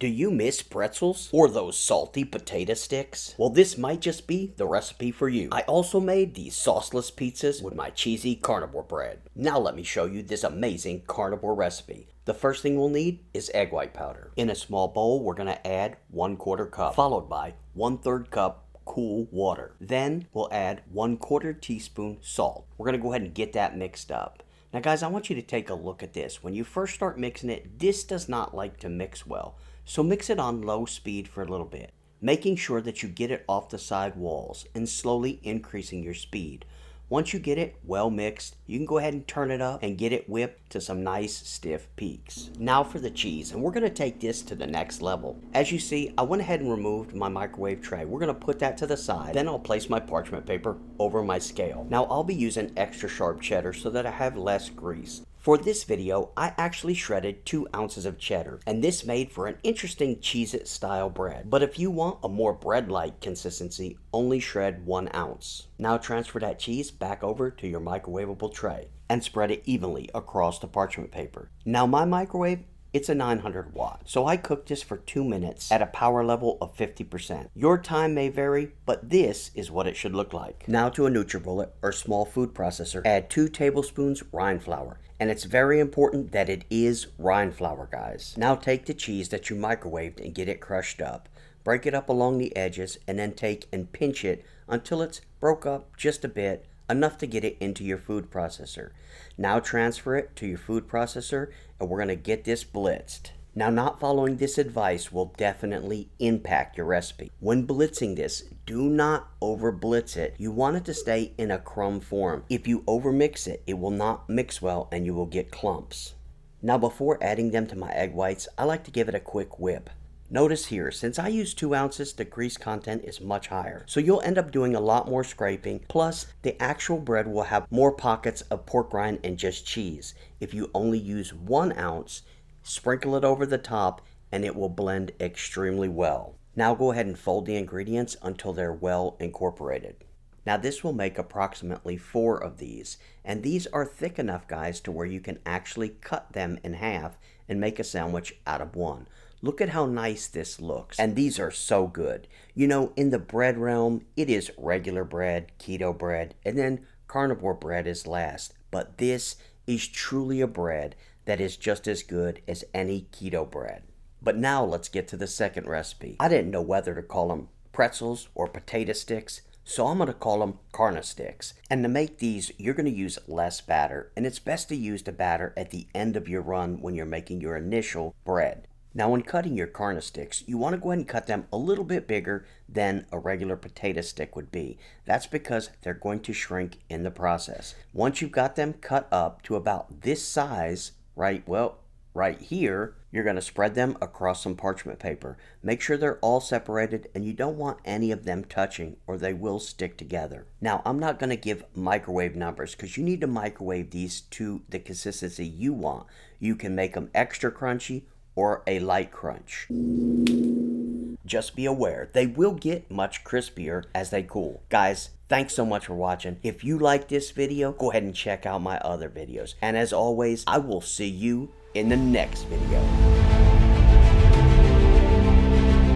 Do you miss pretzels? Or those salty potato sticks? Well, this might just be the recipe for you. I also made these sauceless pizzas with my cheesy carnivore bread. Now let me show you this amazing carnivore recipe. The first thing we'll need is egg white powder. In a small bowl, we're gonna add 1/4 cup, followed by 1/3 cup cool water. Then we'll add 1/4 teaspoon salt. We're gonna go ahead and get that mixed up. Now guys, I want you to take a look at this. When you first start mixing it, this does not like to mix well. So mix it on low speed for a little bit, making sure that you get it off the side walls and slowly increasing your speed. Once you get it well mixed, you can go ahead and turn it up and get it whipped to some nice stiff peaks. Now for the cheese, and we're going to take this to the next level. As you see, I went ahead and removed my microwave tray. We're going to put that to the side. Then I'll place my parchment paper over my scale. Now I'll be using extra sharp cheddar so that I have less grease. For this video, I actually shredded 2 ounces of cheddar, and this made for an interesting Cheez-It style bread. But if you want a more bread-like consistency, only shred 1 ounce. Now transfer that cheese back over to your microwavable tray and spread it evenly across the parchment paper. Now my microwave, it's a 900 watt, so I cooked this for 2 minutes at a power level of 50%. Your time may vary, but this is what it should look like. Now to a NutriBullet or small food processor, add 2 tablespoons rind flour. And it's very important that it is rind flour, guys. Now take the cheese that you microwaved and get it crushed up. Break it up along the edges and then take and pinch it until it's broke up just a bit, enough to get it into your food processor. Now transfer it to your food processor and we're gonna get this blitzed. Now not following this advice will definitely impact your recipe. When blitzing this, do not over blitz it. You want it to stay in a crumb form. If you over mix it, it will not mix well and you will get clumps. Now before adding them to my egg whites, I like to give it a quick whip. Notice here, since I use 2 ounces, the grease content is much higher. So you'll end up doing a lot more scraping, plus the actual bread will have more pockets of pork rind and just cheese. If you only use 1 ounce, sprinkle it over the top and it will blend extremely well. Now go ahead and fold the ingredients until they're well incorporated. Now this will make approximately 4 of these, and these are thick enough, guys, to where you can actually cut them in half and make a sandwich out of one. Look at how nice this looks, and these are so good. You know, in the bread realm, it is regular bread, keto bread, and then carnivore bread is last, but this is truly a bread that is just as good as any keto bread. But now let's get to the second recipe. I didn't know whether to call them pretzels or potato sticks, so I'm going to call them Carn-A-Sticks. And to make these, you're going to use less batter, and it's best to use the batter at the end of your run when you're making your initial bread. Now when cutting your Carn-A-Sticks, you want to go ahead and cut them a little bit bigger than a regular potato stick would be. That's because they're going to shrink in the process. Once you've got them cut up to about this size, right here, you're going to spread them across some parchment paper. Make sure they're all separated and you don't want any of them touching or they will stick together. Now, I'm not going to give microwave numbers because you need to microwave these to the consistency you want. You can make them extra crunchy or a light crunch. Just be aware, they will get much crispier as they cool. Guys, thanks so much for watching. If you like this video, go ahead and check out my other videos. And as always, I will see you in the next video.